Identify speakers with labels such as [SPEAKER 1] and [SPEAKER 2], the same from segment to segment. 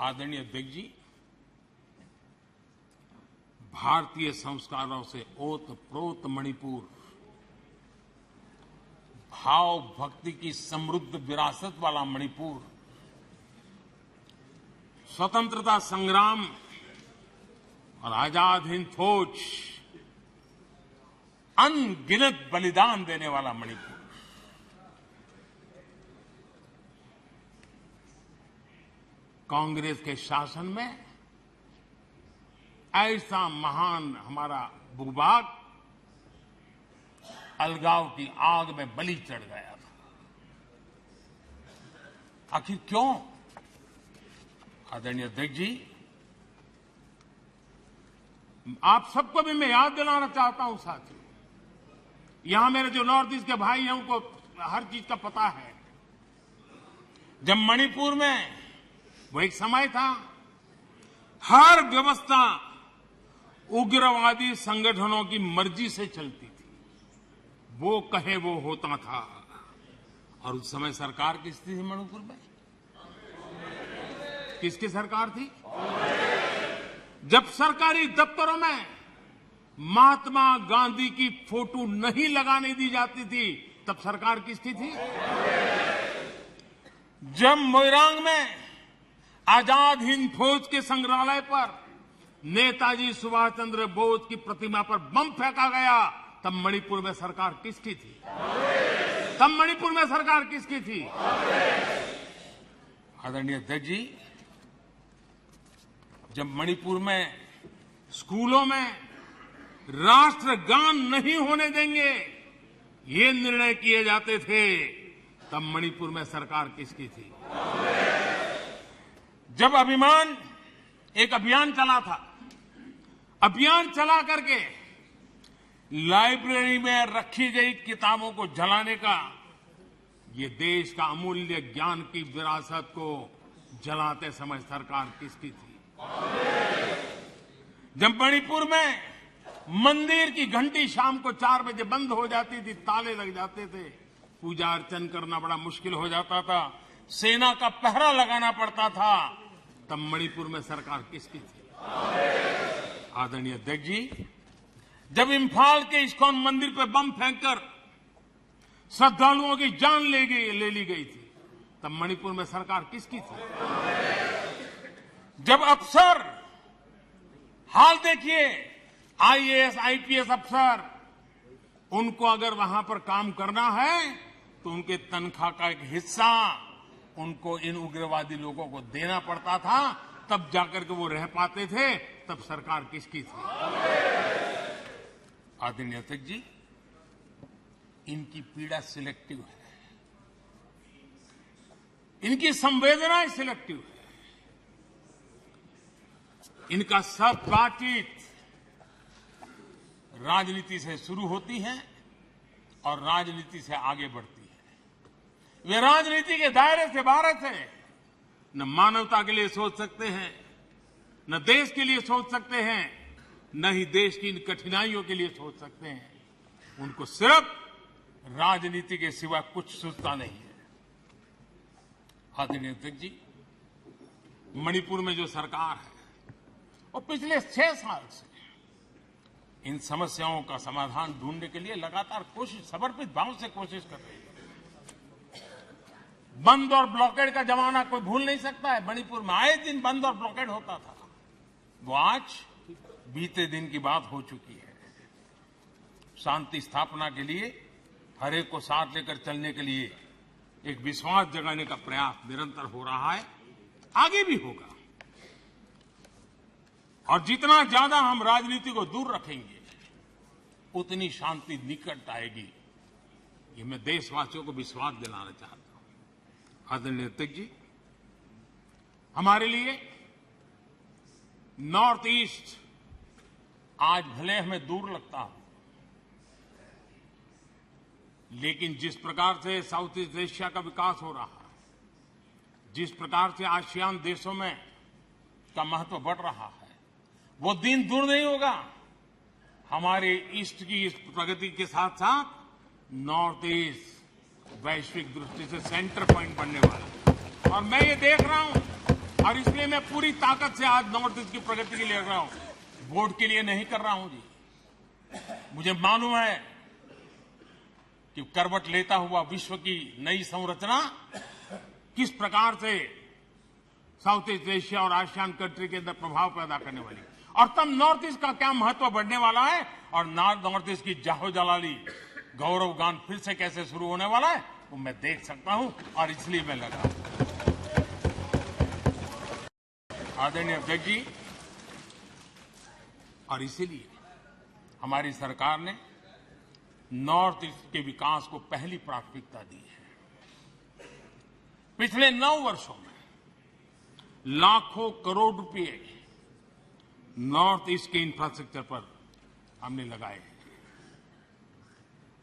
[SPEAKER 1] आदरणीय अध्यक्ष जी, भारतीय संस्कारों से ओतप्रोत मणिपुर, भाव भक्ति की समृद्ध विरासत वाला मणिपुर, स्वतंत्रता संग्राम और आजाद हिंद फौज, अनगिनत बलिदान देने वाला मणिपुर, कांग्रेस के शासन में ऐसा महान हमारा भूभाग अलगाव की आग में बलि चढ़ गया था। आखिर क्यों? आदरणीय अध्यक्ष जी, आप सबको भी मैं याद दिलाना चाहता हूं साथियों, यहां मेरे जो नॉर्थ ईस्ट के भाई हैं उनको हर चीज का पता है। जब मणिपुर में वो एक समय था, हर व्यवस्था उग्रवादी संगठनों की मर्जी से चलती थी, वो कहे वो होता था। और उस समय सरकार किसकी थी मणिपुर में? किसकी सरकार थी? जब सरकारी दफ्तरों में महात्मा गांधी की फोटो नहीं लगाने दी जाती थी, तब सरकार किसकी थी? जब मोइरांग में आजाद हिंद फौज के संग्रहालय पर नेताजी सुभाष चंद्र बोस की प्रतिमा पर बम फेंका गया, तब मणिपुर में सरकार किसकी थी? तब मणिपुर में सरकार किसकी थी? आदरणीय अध्यक्ष जी, जब मणिपुर में स्कूलों में राष्ट्रगान नहीं होने देंगे, ये निर्णय किए जाते थे, तब मणिपुर में सरकार किसकी थी? जब एक अभियान चला था, अभियान चला करके लाइब्रेरी में रखी गई किताबों को जलाने का, ये देश का अमूल्य ज्ञान की विरासत को जलाते समय सरकार किसकी थी? जब मणिपुर में मंदिर की घंटी शाम को 4 बजे बंद हो जाती थी, ताले लग जाते थे, पूजा अर्चन करना बड़ा मुश्किल हो जाता था, सेना का पहरा लगाना पड़ता था, तब मणिपुर में सरकार किसकी थी? आदरणीय अध्यक्ष जी, जब इम्फाल के इस्कॉन मंदिर पर बम फेंककर श्रद्धालुओं की जान ले ली गई थी, तब मणिपुर में सरकार किसकी थी? जब अफसर, हाल देखिए, आईएएस आईपीएस अफसर, उनको अगर वहां पर काम करना है तो उनके तनख्वाह का एक हिस्सा उनको इन उग्रवादी लोगों को देना पड़ता था, तब जाकर के वो रह पाते थे, तब सरकार किसकी थी? आदरणीय अध्यक्ष जी, इनकी पीड़ा सिलेक्टिव है, इनकी संवेदनाएं सिलेक्टिव है, इनका सब बातचीत राजनीति से शुरू होती है और राजनीति से आगे बढ़ती है। वे राजनीति के दायरे से बाहर से न मानवता के लिए सोच सकते हैं, न देश के लिए सोच सकते हैं, न ही देश की इन कठिनाइयों के लिए सोच सकते हैं। उनको सिर्फ राजनीति के सिवा कुछ सूझता नहीं है। आदरणीय अध्यक्ष जी, मणिपुर में जो सरकार है और पिछले 6 साल से इन समस्याओं का समाधान ढूंढने के लिए लगातार समर्पित भाव से कोशिश कर रही है। बंद और ब्लॉकेड का जमाना कोई भूल नहीं सकता है। मणिपुर में आए दिन बंद और ब्लॉकेड होता था, वो आज बीते दिन की बात हो चुकी है। शांति स्थापना के लिए, हर एक को साथ लेकर चलने के लिए एक विश्वास जगाने का प्रयास निरंतर हो रहा है, आगे भी होगा। और जितना ज्यादा हम राजनीति को दूर रखेंगे, उतनी शांति निकट आएगी। ये मैं देशवासियों को विश्वास दिलाना चाहता हूं। आदरणीय अध्यक्ष जी, हमारे लिए नॉर्थ ईस्ट आज भले हमें दूर लगता हो, लेकिन जिस प्रकार से साउथ ईस्ट एशिया का विकास हो रहा है, जिस प्रकार से आसियान देशों में का महत्व बढ़ रहा है, वो दिन दूर नहीं होगा। हमारे ईस्ट की इस प्रगति के साथ साथ नॉर्थ ईस्ट वैश्विक दृष्टि से सेंटर पॉइंट बनने वाला है। और मैं ये देख रहा हूं और इसलिए मैं पूरी ताकत से आज नॉर्थ ईस्ट की प्रगति के लिए लग रहा हूं, वोट के लिए नहीं कर रहा हूं जी। मुझे मालूम है कि करवट लेता हुआ विश्व की नई संरचना किस प्रकार से साउथ ईस्ट एशिया और आसियान कंट्री के अंदर प्रभाव पैदा करने वाली, और तब नॉर्थ ईस्ट का क्या महत्व बढ़ने वाला है, और नॉर्थ ईस्ट की जाहो जलाली गौरव गान फिर से कैसे शुरू होने वाला है, वो मैं देख सकता हूं, और इसलिए मैं लगा हूं। आदरणीय अध्यक्ष जी, और इसीलिए हमारी सरकार ने नॉर्थ ईस्ट के विकास को पहली प्राथमिकता दी है। पिछले 9 वर्षों में लाखों करोड़ रुपए नॉर्थ ईस्ट के इंफ्रास्ट्रक्चर पर हमने लगाए हैं।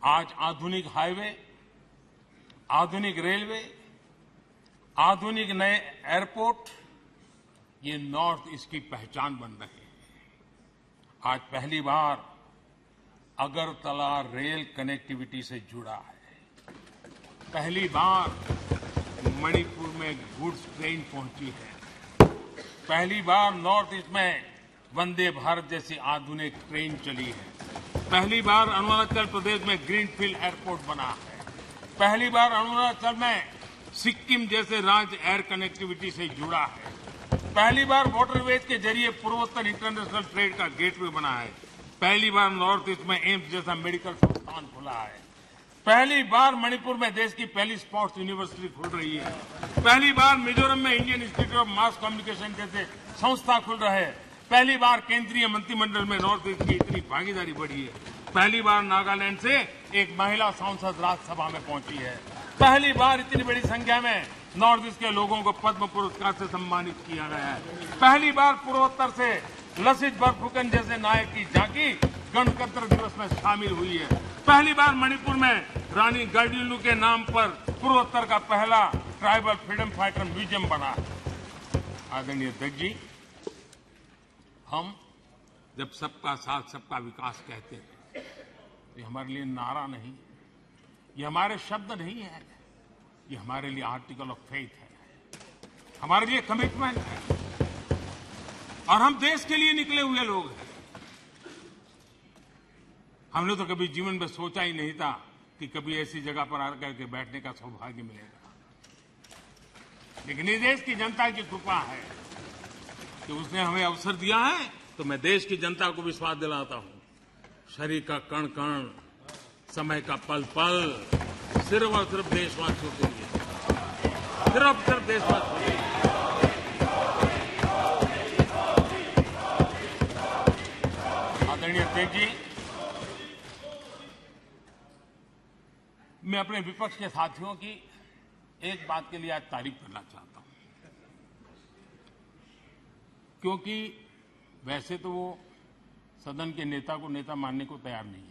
[SPEAKER 1] आज आधुनिक हाईवे, आधुनिक रेलवे, आधुनिक नए एयरपोर्ट, ये नॉर्थ ईस्ट की पहचान बन रहे हैं। आज पहली बार अगरतला रेल कनेक्टिविटी से जुड़ा है। पहली बार मणिपुर में गुड्स ट्रेन पहुंची है। पहली बार नॉर्थ ईस्ट में वंदे भारत जैसी आधुनिक ट्रेन चली है। पहली बार अरुणाचल प्रदेश में ग्रीनफील्ड एयरपोर्ट बना है। पहली बार अरुणाचल में सिक्किम जैसे राज्य एयर कनेक्टिविटी से जुड़ा है। पहली बार वाटरवेज के जरिए पूर्वोत्तर इंटरनेशनल ट्रेड का गेटवे बना है। पहली बार नॉर्थ ईस्ट में एम्स जैसा मेडिकल संस्थान खुला है। पहली बार मणिपुर में देश की पहली स्पोर्ट्स यूनिवर्सिटी खुल रही है। पहली बार मिजोरम में Indian institute of mass communication जैसे संस्था खुल रहे हैं। पहली बार केंद्रीय मंत्रिमंडल में नॉर्थ ईस्ट की इतनी भागीदारी बढ़ी है। पहली बार नागालैंड से एक महिला सांसद राज्यसभा में पहुंची है। पहली बार इतनी बड़ी संख्या में नॉर्थ ईस्ट के लोगों को पद्म पुरस्कार से सम्मानित किया गया है। पहली बार पूर्वोत्तर से लसित बरफुकन जैसे नायक की झांकी गणतंत्र दिवस में शामिल हुई है। पहली बार मणिपुर में रानी गाइडिंलिउ के नाम पर पूर्वोत्तर का पहला ट्राइबल फ्रीडम फाइटर म्यूजियम बना है। आदरणीय अध्यक्ष जी, हम जब सबका साथ सबका विकास कहते हैं, ये हमारे लिए नारा नहीं, ये हमारे शब्द नहीं है, ये हमारे लिए आर्टिकल ऑफ फेथ है, हमारे लिए कमिटमेंट है, और हम देश के लिए निकले हुए लोग हैं। हमने तो कभी जीवन में सोचा ही नहीं था कि कभी ऐसी जगह पर आकर के बैठने का सौभाग्य मिलेगा, लेकिन इस देश की जनता की कृपा है कि उसने हमें अवसर दिया है। तो मैं देश की जनता को विश्वास दिलाता हूं, शरीर का कण कण, समय का पल पल सिर्फ और सिर्फ देशवासियों के लिए, सिर्फ देशवासियों के लिए। आदरणीय अध्यक्ष जी, मैं अपने विपक्ष के साथियों की एक बात के लिए आज तारीफ करना चाहता हूं, क्योंकि वैसे तो वो सदन के नेता को नेता मानने को तैयार नहीं है।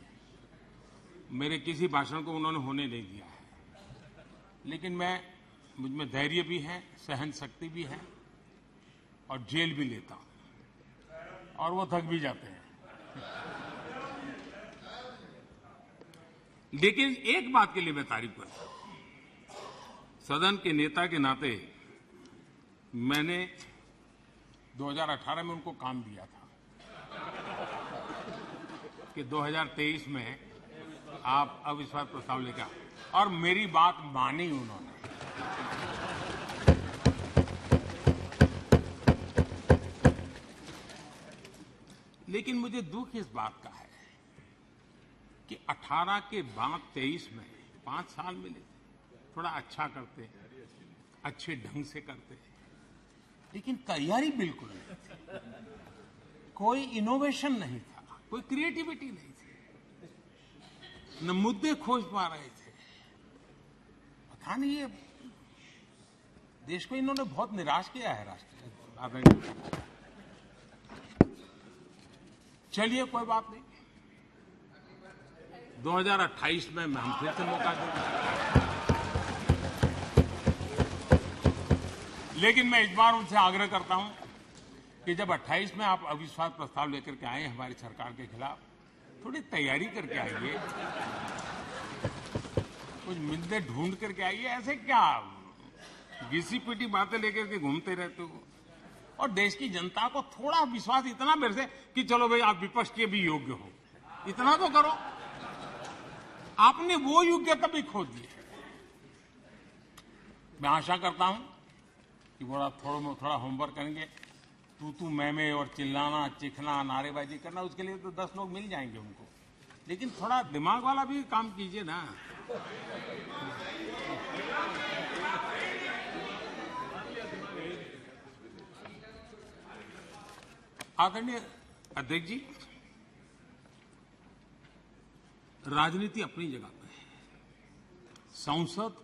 [SPEAKER 1] मेरे किसी भाषण को उन्होंने होने नहीं दिया है, लेकिन मुझ में धैर्य भी है, सहन शक्ति भी है, और जेल भी लेता हूं, और वो थक भी जाते हैं। लेकिन एक बात के लिए मैं तारीफ करता हूं, सदन के नेता के नाते मैंने 2018 में उनको काम दिया था कि 2023 में आप अविश्वास प्रस्ताव लेकर, और मेरी बात मानी उन्होंने। लेकिन मुझे दुख इस बात का है कि 18 के बाद 23 में 5 साल मिले, थोड़ा अच्छा करते, अच्छे ढंग से करते, लेकिन तैयारी बिल्कुल नहीं थी, कोई इनोवेशन नहीं था, कोई क्रिएटिविटी नहीं थी, न मुद्दे खोज पा रहे थे। पता नहीं, ये देश को इन्होंने बहुत निराश किया है राष्ट्र। चलिए कोई बात नहीं, 2028 में हम फिर से मौका देंगे। लेकिन मैं इस बार उनसे आग्रह करता हूं कि जब 28 में आप अविश्वास प्रस्ताव लेकर के आए हमारी सरकार के खिलाफ, थोड़ी तैयारी करके आइए, कुछ मुद्दे ढूंढ करके आइए। ऐसे क्या घिसी पिटी बातें लेकर के घूमते रहते हो? और देश की जनता को थोड़ा विश्वास इतना मेरे से कि चलो भाई आप विपक्ष के भी योग्य हो, इतना तो करो। आपने वो योग्यता भी खो दी है। मैं आशा करता हूं कि थोड़ा होमवर्क करेंगे। तू मैं और चिल्लाना, चिखना, नारेबाजी करना, उसके लिए तो 10 लोग मिल जाएंगे उनको, लेकिन थोड़ा दिमाग वाला भी काम कीजिए ना। आदरणीय अध्यक्ष जी, राजनीति अपनी जगह पे है। संसद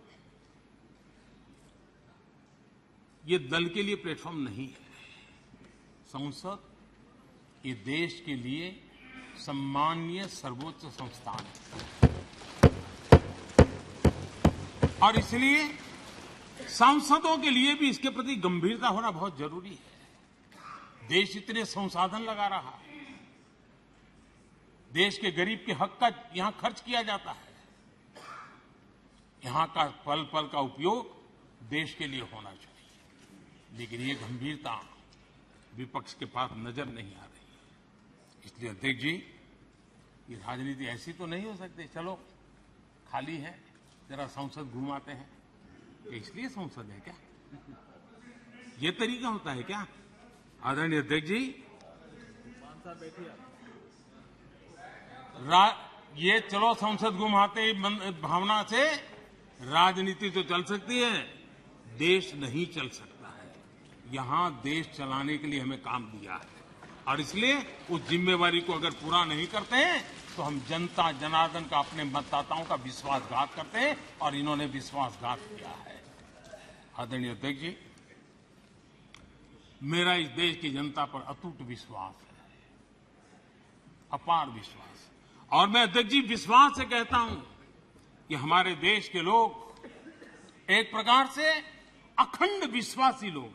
[SPEAKER 1] ये दल के लिए प्लेटफॉर्म नहीं है। संसद ये देश के लिए सम्माननीय सर्वोच्च संस्थान है, और इसलिए सांसदों के लिए भी इसके प्रति गंभीरता होना बहुत जरूरी है। देश इतने संसाधन लगा रहा है, देश के गरीब के हक का यहां खर्च किया जाता है, यहां का पल पल का उपयोग देश के लिए होना चाहिए, लेकिन ये गंभीरता विपक्ष के पास नजर नहीं आ रही। इसलिए अध्यक्ष जी, ये राजनीति ऐसी तो नहीं हो सकती, चलो खाली है जरा संसद घुमाते हैं, इसलिए संसद है क्या? ये तरीका होता है क्या? आदरणीय अध्यक्ष जी, ये चलो संसद घुमाते भावना से राजनीति तो चल सकती है, देश नहीं चल सकता है। यहां देश चलाने के लिए हमें काम दिया है, और इसलिए उस जिम्मेवारी को अगर पूरा नहीं करते हैं तो हम जनता जनार्दन का, अपने मतदाताओं का विश्वासघात करते हैं, और इन्होंने विश्वासघात किया है। आदरणीय अध्यक्ष जी, मेरा इस देश की जनता पर अटूट विश्वास है, अपार विश्वास। और मैं अध्यक्ष जी विश्वास से कहता हूं कि हमारे देश के लोग एक प्रकार से अखंड विश्वासी लोग हैं।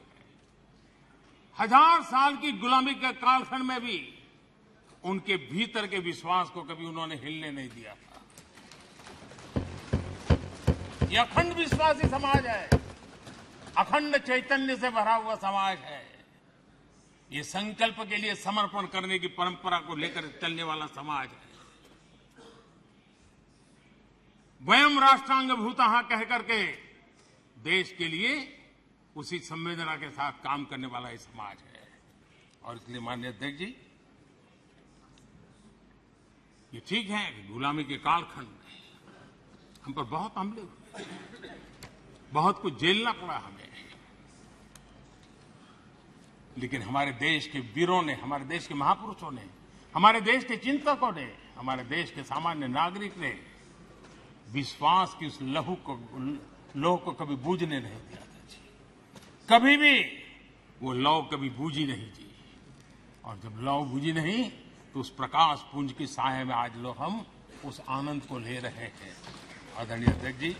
[SPEAKER 1] 1000 साल की गुलामी के कालखंड में भी उनके भीतर के विश्वास को कभी उन्होंने हिलने नहीं दिया था। ये अखंड विश्वासी समाज है, अखंड चैतन्य से भरा हुआ समाज है। ये संकल्प के लिए समर्पण करने की परंपरा को लेकर चलने वाला समाज है। वयम राष्ट्रांग भूतः कह करके देश के लिए उसी संवेदना के साथ काम करने वाला ये समाज है। और इसलिए माननीय अध्यक्ष जी, ये ठीक है कि गुलामी के कालखंड में हम पर बहुत हमले हुए, बहुत कुछ झेलना पड़ा हमें, लेकिन हमारे देश के वीरों ने, हमारे देश के महापुरुषों ने, हमारे देश के चिंतकों ने, हमारे देश के सामान्य नागरिक ने विश्वास की उस लौ को कभी बूझने नहीं दिया था जी। कभी भी वो लौ कभी बूझी नहीं जी। और जब लौ बूझी नहीं तो उस प्रकाश पुंज की साए में आज लोग हम उस आनंद को ले रहे हैं। आदरणीय अध्यक्ष जी,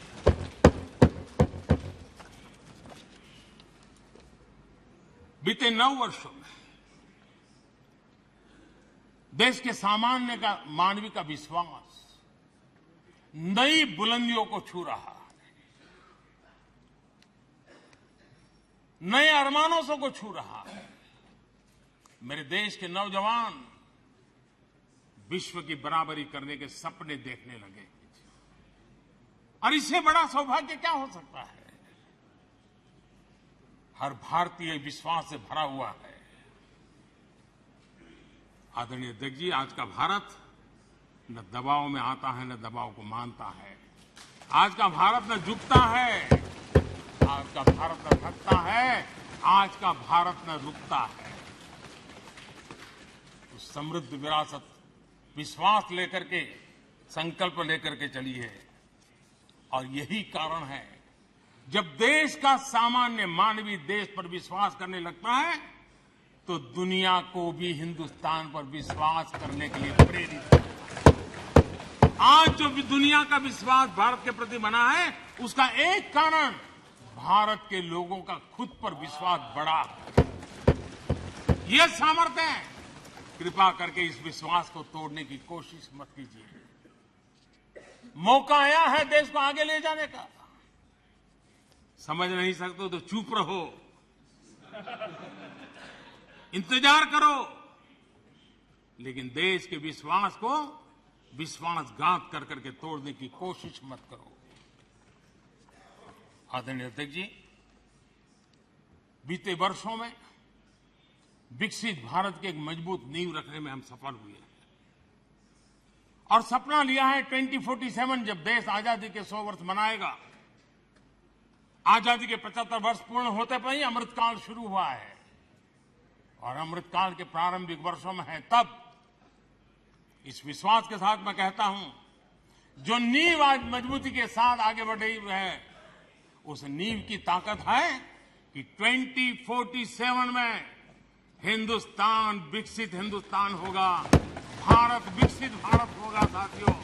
[SPEAKER 1] बीते 9 वर्षों में देश के सामान्य का, मानवीय का विश्वास नई बुलंदियों को छू रहा है, नए अरमानों से को छू रहा है। मेरे देश के नौजवान विश्व की बराबरी करने के सपने देखने लगे, और इससे बड़ा सौभाग्य क्या हो सकता है? हर भारतीय विश्वास से भरा हुआ है। आदरणीय अध्यक्ष जी, आज का भारत न दबाव में आता है, न दबाव को मानता है। आज का भारत न झुकता है, आज का भारत न थकता है, आज का भारत न रुकता है। उस समृद्ध विरासत, विश्वास लेकर के, संकल्प लेकर के चली है। और यही कारण है, जब देश का सामान्य मानवीय देश पर विश्वास करने लगता है तो दुनिया को भी हिंदुस्तान पर विश्वास करने के लिए प्रेरित करता है। आज जो भी दुनिया का विश्वास भारत के प्रति बना है, उसका एक कारण भारत के लोगों का खुद पर विश्वास बढ़ा है। यह सामर्थ्य है। कृपा करके इस विश्वास को तोड़ने की कोशिश मत कीजिए। मौका आया है देश को आगे ले जाने का। समझ नहीं सकते तो चुप रहो। इंतजार करो, लेकिन देश के विश्वास को विश्वासघात कर करके तोड़ने की कोशिश मत करो। आदरणीय अध्यक्ष जी, बीते वर्षों में विकसित भारत की एक मजबूत नींव रखने में हम सफल हुए हैं और सपना लिया है 2047 जब देश आजादी के 100 वर्ष मनाएगा। आजादी के 75 वर्ष पूर्ण होते पर ही अमृतकाल शुरू हुआ है और अमृतकाल के प्रारंभिक वर्षों में है। तब इस विश्वास के साथ मैं कहता हूं, जो नींव आज मजबूती के साथ आगे बढ़ रही है, उस नींव की ताकत है कि 2047 में हिंदुस्तान विकसित हिंदुस्तान होगा, भारत विकसित भारत होगा साथियों।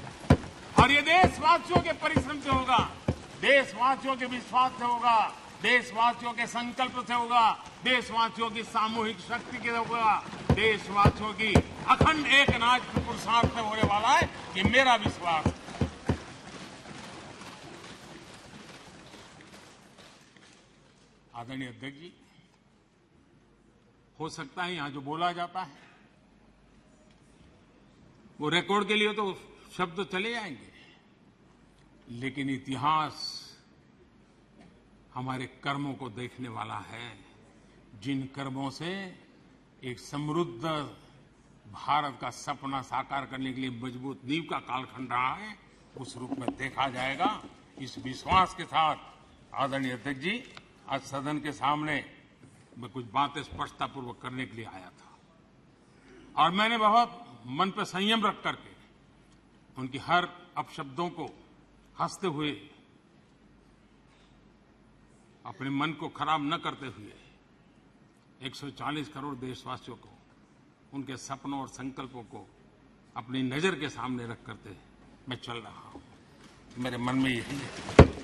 [SPEAKER 1] और ये देशवासियों के परिश्रम से होगा, देशवासियों के विश्वास से होगा, देशवासियों के संकल्प से होगा, देशवासियों की सामूहिक शक्ति से होगा, देशवासियों की अखंड एक नाच के पुरुषार्थ से होने वाला है। ये मेरा विश्वास है। आदरणीय अध्यक्ष जी, हो सकता है यहां जो बोला जाता है वो रिकॉर्ड के लिए तो शब्द चले जाएंगे, लेकिन इतिहास हमारे कर्मों को देखने वाला है, जिन कर्मों से एक समृद्ध भारत का सपना साकार करने के लिए मजबूत नींव का कालखंड रहा है, उस रूप में देखा जाएगा। इस विश्वास के साथ आदरणीय अध्यक्ष जी, आज सदन के सामने मैं कुछ बातें स्पष्टतापूर्वक करने के लिए आया था और मैंने बहुत मन पर संयम रख करके उनकी हर अपशब्दों को हंसते हुए, अपने मन को खराब न करते हुए 140 करोड़ देशवासियों को, उनके सपनों और संकल्पों को अपनी नजर के सामने रख करके मैं चल रहा हूं। मेरे मन में यही है।